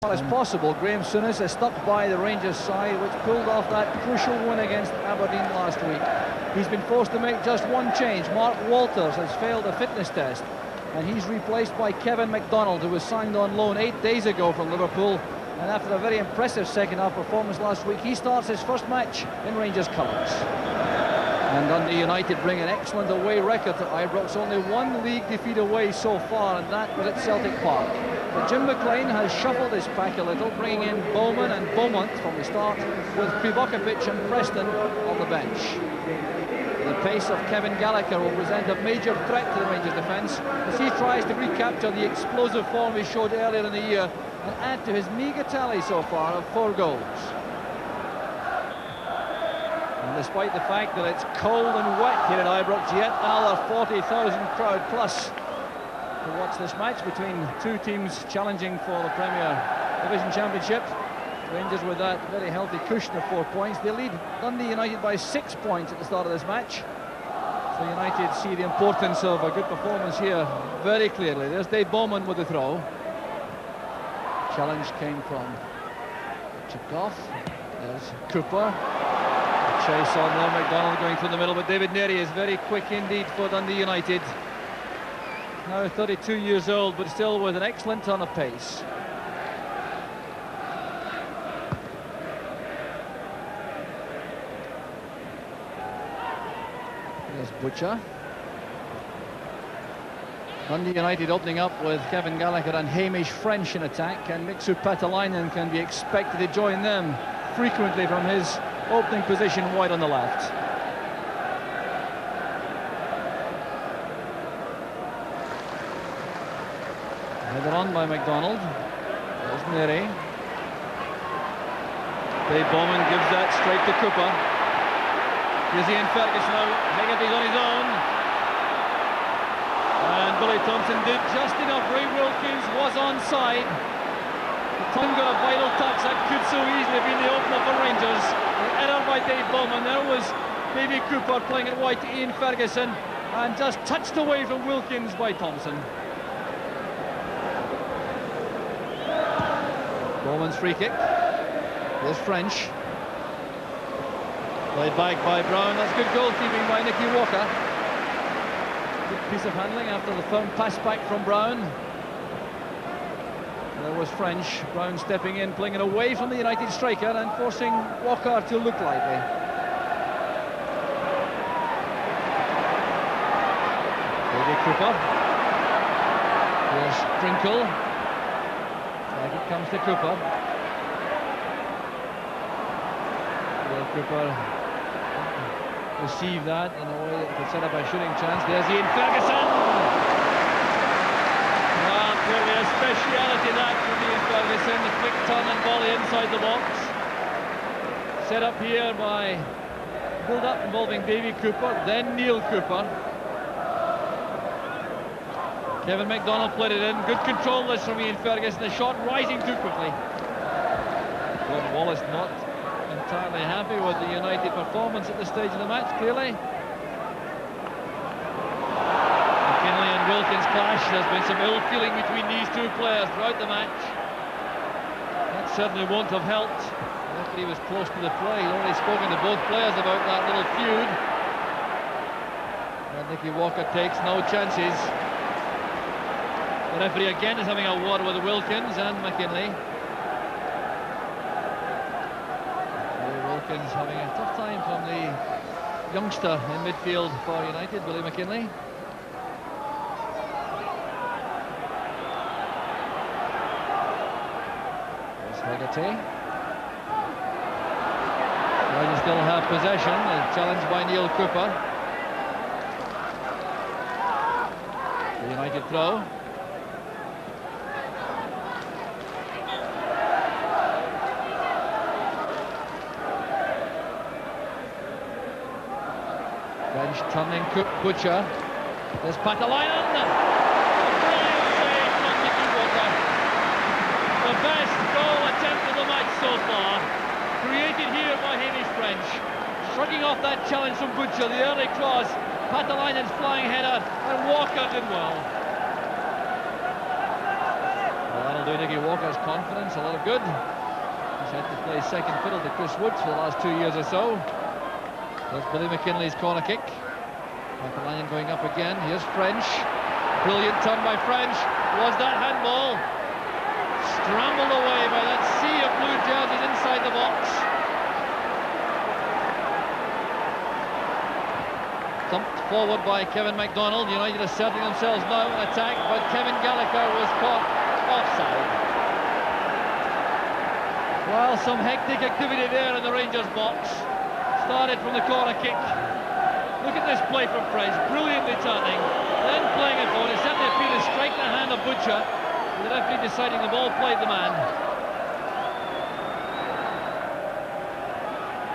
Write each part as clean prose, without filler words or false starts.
As possible, Graham Souness is stuck by the Rangers side, which pulled off that crucial win against Aberdeen last week. He's been forced to make just one change. Mark Walters has failed a fitness test, and he's replaced by Kevin MacDonald, who was signed on loan 8 days ago from Liverpool. And after a very impressive second-half performance last week, he starts his first match in Rangers colours. And Dundee United bring an excellent away record to Ibrox, only one league defeat away so far, and that was at Celtic Park. But Jim McLean has shuffled his pack a little, bringing in Bowman and Beaumont from the start, with Krivokapic and Preston on the bench. The pace of Kevin Gallagher will present a major threat to the Rangers defence as he tries to recapture the explosive form he showed earlier in the year and add to his meagre tally so far of 4 goals. And despite the fact that it's cold and wet here at Ibrox, yet another 40,000 crowd plus to watch this match between two teams challenging for the Premier Division Championship. Rangers with that very healthy cushion of 4 points. They lead Dundee United by 6 points at the start of this match. So United see the importance of a good performance here very clearly. There's Dave Bowman with the throw. Challenge came from Chipkoff. There's Cooper. The chase on there, MacDonald going through the middle, but David Neary is very quick indeed for Dundee United. Now 32 years old, but still with an excellent ton of pace. There's Butcher. Dundee United opening up with Kevin Gallagher and Hamish French in attack, and Mixu Patalainen can be expected to join them frequently from his opening position wide on the left. Headed on by MacDonald. There's Neary. Dave Bowman gives that straight to Cooper. Here's Ian Ferguson now. Hegarty's on his own. And Billy Thompson did just enough. Ray Wilkins was onside. Tom got a vital touch. That could so easily have been the opener for Rangers. An error by Dave Bowman. There was Davy Cooper playing it wide to Ian Ferguson, and just touched away from Wilkins by Thompson. Bowman's free kick. There's French. Played back by Brown. That's good goalkeeping by Nicky Walker. Good piece of handling after the firm pass back from Brown. There was French. Brown stepping in, playing it away from the United striker and forcing Walker to look lively. Davy Cooper. Here's Drinkle. Back it comes to Cooper. Will Cooper receive that in a way that could set up a shooting chance? There's Ian Ferguson. Well, clearly a speciality that from Ian Ferguson. The quick turn and volley inside the box. Set up here by build-up involving Davy Cooper, then Neil Cooper. Kevin MacDonald played it in. Good control this from Ian Ferguson. The shot rising too quickly. Gordon Wallace not entirely happy with the United performance at this stage of the match, clearly. McKinley and Wilkins clash. There's been some ill feeling between these two players throughout the match. That certainly won't have helped. The referee was close to the play. He'd already spoken to both players about that little feud. And Nicky Walker takes no chances. The referee again is having a word with Wilkins and McKinley. Wilkins having a tough time from the youngster in midfield for United, Billy McKinley. There's Hegarty. Rangers still have possession. A challenge by Neil Cooper. The United throw. French turning Butcher. There's Patalainen. Brilliant save from Nicky Walker. The best goal attempt of the match so far. Created here by Hamish French. Shrugging off that challenge from Butcher. The early cross. Patalainen's flying header, and Walker did well. Well, that'll do Nicky Walker's confidence a lot of good. He's had to play second fiddle to Chris Woods for the last 2 years or so. There's Billy McKinley's corner kick. Michael going up again. Here's French. Brilliant turn by French. Was that handball? Scrambled away by that sea of blue jerseys inside the box. Thumped forward by Kevin MacDonald. United asserting themselves now in attack, but Kevin Gallagher was caught offside. Well, some hectic activity there in the Rangers box. Started from the corner kick. Look at this play from French, brilliantly turning, then playing it forward. It certainly appeared to strike the hand of Butcher, with the referee deciding the ball played the man.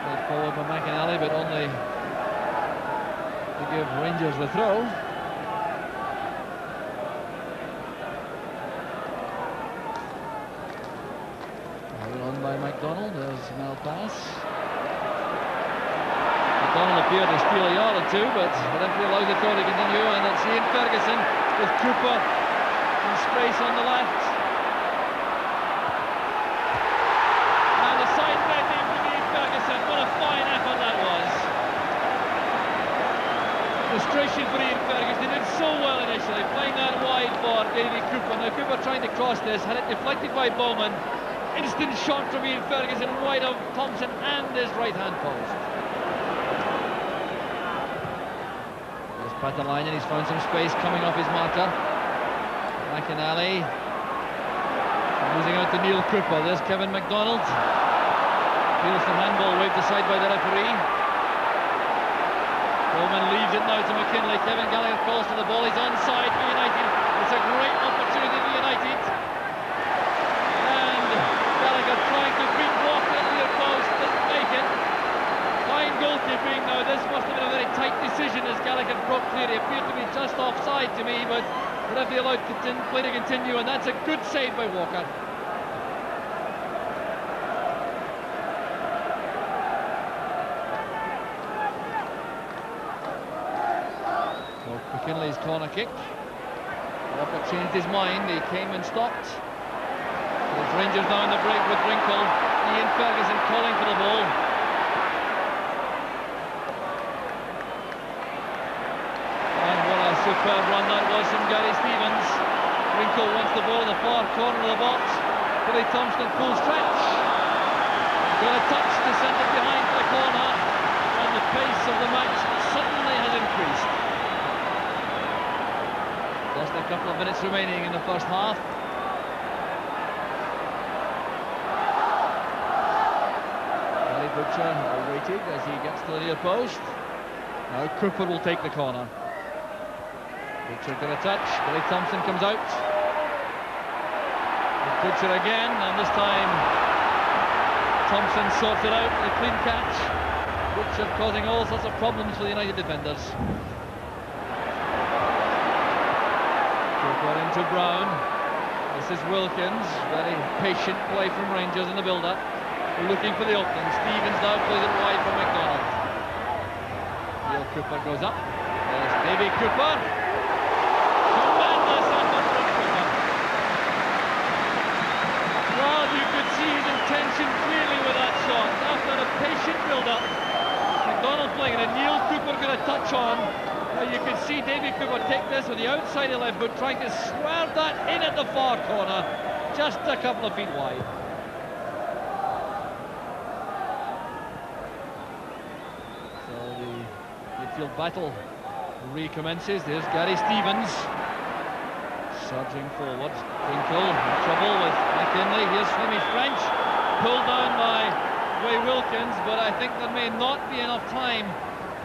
Played forward by McInally, but only to give Rangers the throw. Held on by MacDonald. There's Malpass. MacDonald appeared to steal a yard or two, but the referee allowed the throw to continue, and it's Ian Ferguson with Cooper in space on the left. And the side betting from Ian Ferguson. What a fine effort that was. Frustration for Ian Ferguson. He did so well initially, playing that wide for Davy Cooper. Now Cooper trying to cross this, had it deflected by Bowman. Instant shot from Ian Ferguson, wide of Thompson and his right-hand post. There's Patalainen, he's found some space coming off his marker. McInally. Losing out to Neil Cooper. There's Kevin MacDonald. Feels the handball waved aside by the referee. Bowman leaves it now to McKinley. Kevin Gallagher calls to the ball. He's onside for United. It's a great opportunity for United. And Gallagher trying to beat Walker at the post. Doesn't make it. Fine goalkeeping. Now this must have been a very tight decision as Gallagher broke clear. He appeared to be just offside to me, but the referee allowed play to continue, and that's a good save by Walker. McKinley's corner kick. Walker changed his mind. He came and stopped. There's Rangers now in the break with Wrinkle. Ian Ferguson calling for the ball. And what a superb run that was from Gary Stevens. Wrinkle wants the ball in the far corner of the box. Billy Thompson full stretch. Got a touch to send it behind for the corner. And the pace of the match suddenly has increased. Just a couple of minutes remaining in the first half. Billy Butcher awaited as he gets to the near post. Now Cooper will take the corner. Butcher got a touch. Billy Thompson comes out. Butcher again, and this time Thompson sorts it out with a clean catch. Butcher causing all sorts of problems for the United defenders. Got into Brown. This is Wilkins. Very patient play from Rangers in the build-up. Looking for the opening. Stevens now plays it wide for MacDonald. Neil Cooper goes up. There's Davy Cooper. Tremendous effort from Cooper. Well, you could see his intention clearly with that shot. After a patient build-up, MacDonald playing it, and Neil Cooper got a touch on. You can see Davy Cooper take this with the outside of left foot, trying to swerve that in at the far corner, just a couple of feet wide. So the midfield battle recommences. There's Gary Stevens surging forward. Wrinkle in trouble with McKinley. Here's Flemish French, pulled down by Ray Wilkins, but I think there may not be enough time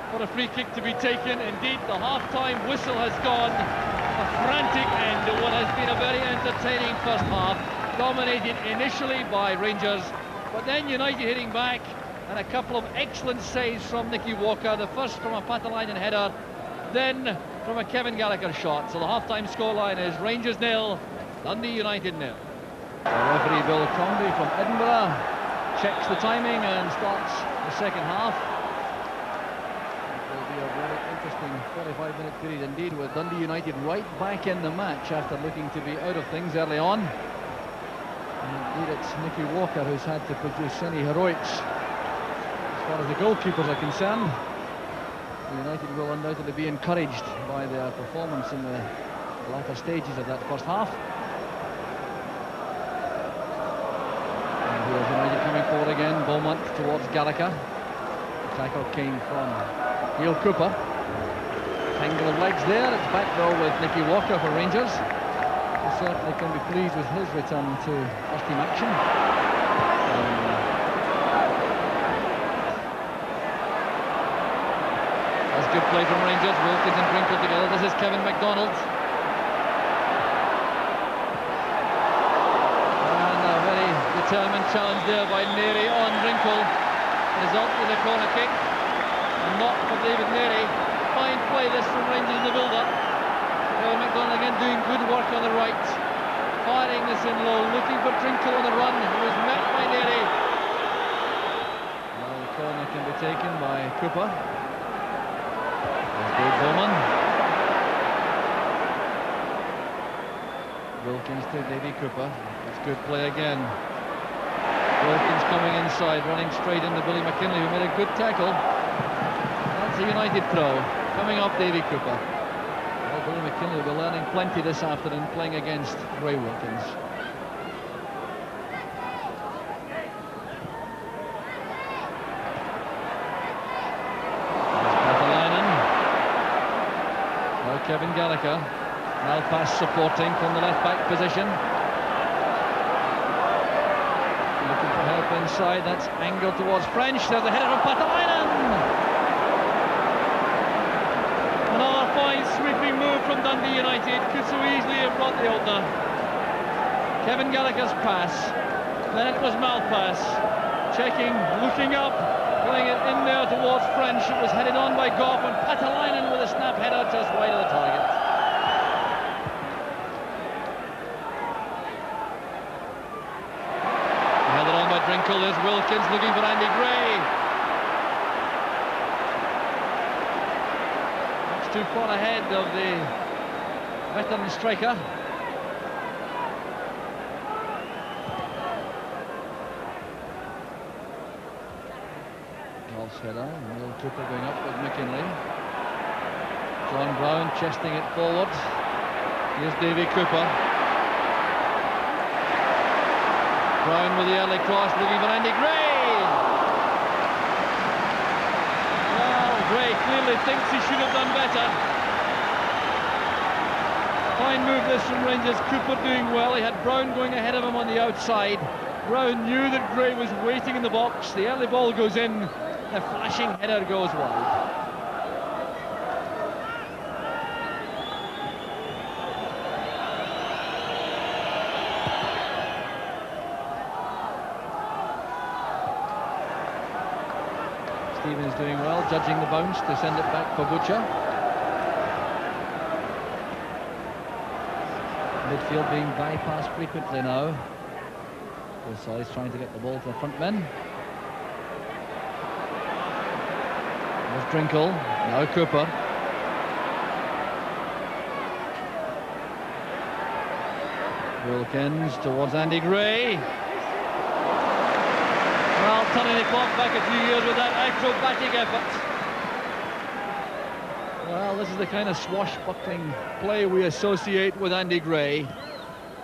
for a free kick to be taken. Indeed, the half-time whistle has gone. A frantic end to what has been a very entertaining first half, dominated initially by Rangers, but then United hitting back, and a couple of excellent saves from Nicky Walker. The first from a Patalainen header, then from a Kevin Gallagher shot. So the half-time scoreline is Rangers 0, Dundee United 0. Referee Bill Crombie from Edinburgh checks the timing and starts the second half. A very interesting 45-minute period indeed, with Dundee United right back in the match after looking to be out of things early on. Indeed, it's Nicky Walker who's had to produce any heroics as far as the goalkeepers are concerned. United will undoubtedly be encouraged by their performance in the latter stages of that first half. And here's United coming forward again. Beaumont towards Gallagher. The tackle came from Neil Cooper. Tangle of legs there. It's back though with Nicky Walker for Rangers. He certainly can be pleased with his return to first team action. That's good play from Rangers. Wilkins and Drinkle together. This is Kevin MacDonald. And a very determined challenge there by Neary on Drinkle. Result is a corner kick. And not for David Neary. Fine play this from Rangers in the build-up. Kevin MacDonald again doing good work on the right. Firing this in low, looking for Drinkle on the run. He was met by Neary. Well, the corner can be taken by Cooper. There's Dave Bowman. Wilkins to Davy Cooper. It's good play again. Wilkins coming inside, running straight into Billy McKinley, who made a good tackle. That's a United throw. Coming up, Davy Cooper. Well, Billy McKinley will be learning plenty this afternoon playing against Ray Wilkins. Now Kevin Gallagher. Malpass supporting from the left-back position. Looking for help inside. That's angled towards French. There's a header from Patalainen. Another fine sweeping move from Dundee United. Could so easily have brought the opener. Kevin Gallagher's pass. Then it was Malpass. Checking, looking up, playing it in there towards French. It was headed on by Goff, and Patalainen with a snap header just wide of the target. Held it on by Drinkle. There's Wilkins looking for Andy Gray. Too far ahead of the veteran striker. Golf's header. Neil Cooper going up with McKinley. John Brown chesting it forward. Here's Davy Cooper. Brown with the early cross, looking for Andy Gray. Gray clearly thinks he should have done better. Fine move this from Rangers. Cooper doing well. He had Brown going ahead of him on the outside. Brown knew that Gray was waiting in the box. The early ball goes in. The flashing header goes wide. Stevens doing well, judging the bounce to send it back for Butcher. Midfield being bypassed frequently now. Both sides trying to get the ball to the front men. There's Drinkle, now Cooper. Wilkins towards Andy Gray. Well, turning the clock back a few years with that acrobatic effort. Well, this is the kind of swashbuckling play we associate with Andy Gray.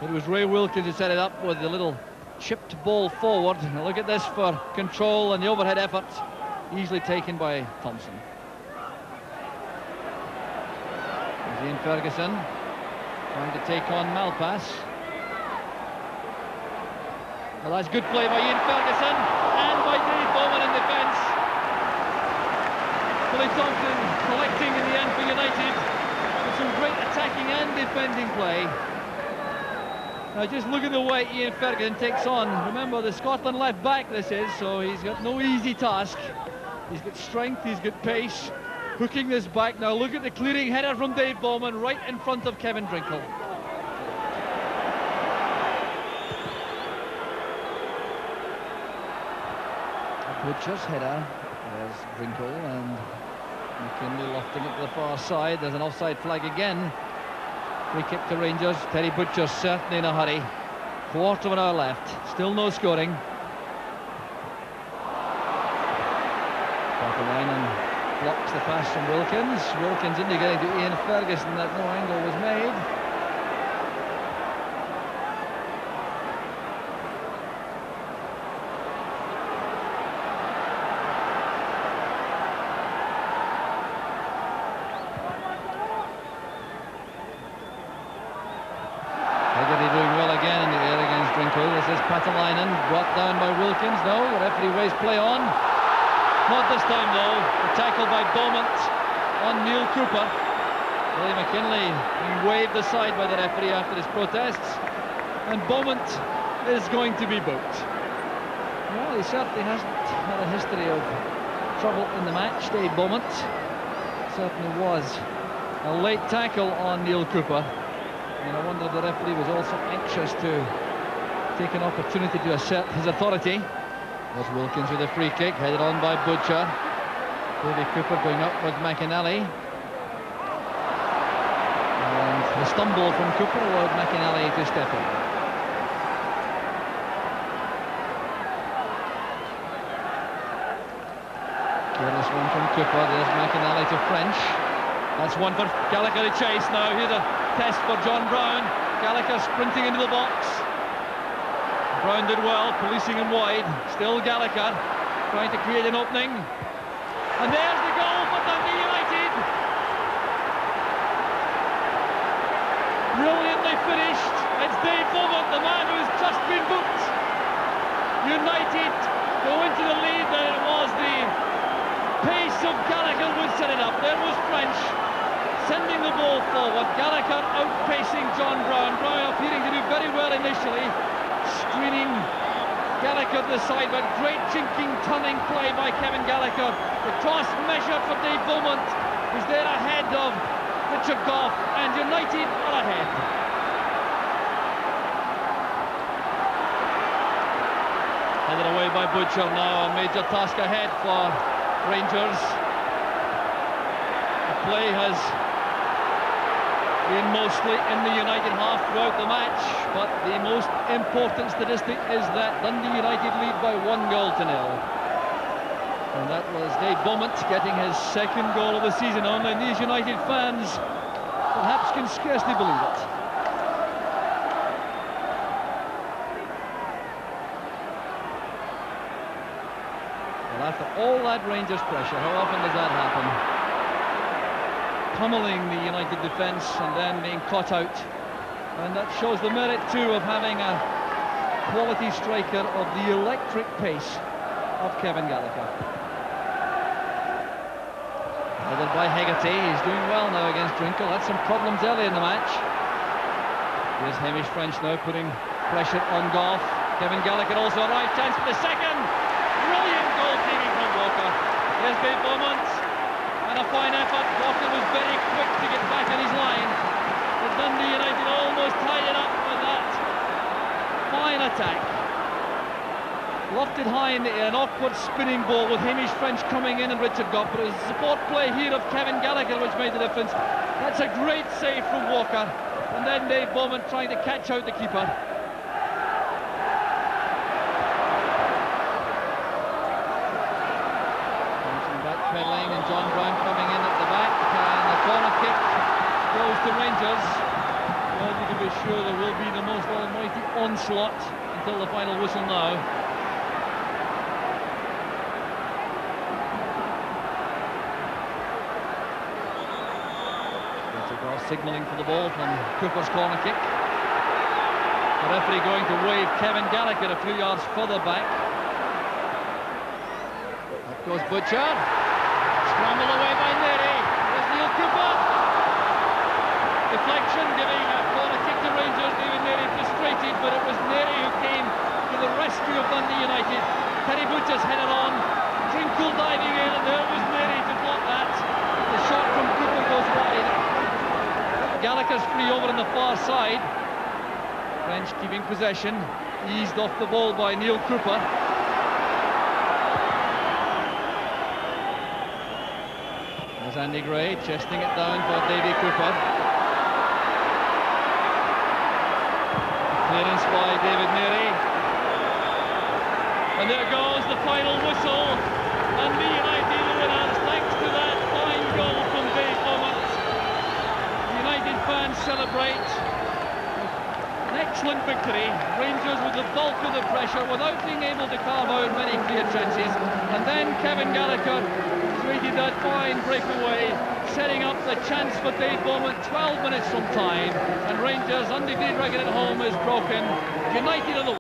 It was Ray Wilkins who set it up with the little chipped ball forward. Now look at this for control and the overhead effort, easily taken by Thompson. There's Ian Ferguson trying to take on Malpass. Well, that's good play by Ian Ferguson and by Dave Bowman in defence. Billy Thompson collecting in the end for United with some great attacking and defending play. Now just look at the way Ian Ferguson takes on. Remember, the Scotland left back this is, so he's got no easy task. He's got strength, he's got pace, hooking this back. Now look at the clearing header from Dave Bowman right in front of Kevin Drinkle. Butcher's header. There's Drinkle and McKinley lofting it to the far side. There's an offside flag again. Free kick to Rangers. Terry Butcher certainly in a hurry quarter of an hour left, still no scoring. Patalainen blocks the pass from Wilkins. Wilkins indicating to Ian Ferguson that no angle was made. This is Patalainen, brought down by Wilkins. No, the referee waves play on. Not this time though. The tackle by Beaumont on Neil Cooper. Willie McKinley being waved aside by the referee after his protests. And Beaumont is going to be booked. Well, he certainly hasn't had a history of trouble in the match, Dave Beaumont. Certainly was a late tackle on Neil Cooper. And I wonder if the referee was also anxious to take an opportunity to assert his authority. Was Wilkins with a free kick, headed on by Butcher. Davy Cooper going up with McInally. And the stumble from Cooper allowed McInally to step in. Careless one from Cooper, there's McInally to French. That's one for Gallagher to chase now. Here's a test for John Brown. Gallagher sprinting into the box. Brown did well, policing him wide. Still Gallagher trying to create an opening. And there's the goal for Dundee United. Brilliantly finished. It's Dave Beaumont, the man who's just been booked. United go into the lead, and it was the pace of Gallagher would set it up. There was French sending the ball forward. Gallagher outpacing John Brown. Brown appearing to do very well initially. Screening Gallagher to the side, but great jinking, turning play by Kevin Gallagher. The cross measured for Dave Beaumont, who's there ahead of Richard Gough, and United are ahead. Headed away by Butcher now, a major task ahead for Rangers. The play has been mostly in the United half throughout the match, but the most important statistic is that Dundee United lead by 1-0. And that was Dave Beaumont getting his second goal of the season. Only these United fans perhaps can scarcely believe it. Well, after all that Rangers pressure, how often does that happen? Pummeling the United defence and then being caught out, and that shows the merit too of having a quality striker of the electric pace of Kevin Gallagher. Headed by Hegarty, he's doing well now against Drinkle. Had some problems early in the match. Here's Hamish French now putting pressure on Gough. Kevin Gallagher also arrived, chance for the second. Brilliant goalkeeping from Walker. Here's Dave Beaumont. And a fine effort. Walker was very quick to get back on his line. But Dundee United almost tied it up with that fine attack. Lofted high in the air, an awkward spinning ball with Hamish French coming in and Richard Gough. But it was a support play here of Kevin Gallagher which made the difference. That's a great save from Walker. And then Dave Beaumont trying to catch out the keeper. Backpedaling and John Brown coming in at the back, and the corner kick goes to Rangers. Well, you can be sure there will be the most almighty onslaught until the final whistle now. Signalling for the ball from Cooper's corner kick. The referee going to wave Kevin Gallagher a few yards further back. Up goes Butcher. Scrambled away by Neary. There's Neil Cooper. Deflection, giving a corner kick to Rangers. David Neary frustrated, but it was Neary who came to the rescue of Dundee United. Terry Butcher's headed on. Drinkle diving in, and there was Neary to block that. The shot from Cooper goes wide. Gallagher's free over on the far side. French keeping possession, eased off the ball by Neil Cooper. There's Andy Gray chesting it down for Davy Cooper. Clearance by David Mary. And there goes the final whistle. And the United winners, thanks to that fine goal from Dave Beaumont. United fans celebrate. An excellent victory. Rangers with the bulk of the pressure without being able to carve out many clear chances. And then Kevin Gallagher created that fine breakaway, setting up the chance for Dave Beaumont 12 minutes from time. And Rangers' undefeated record at home is broken. United are the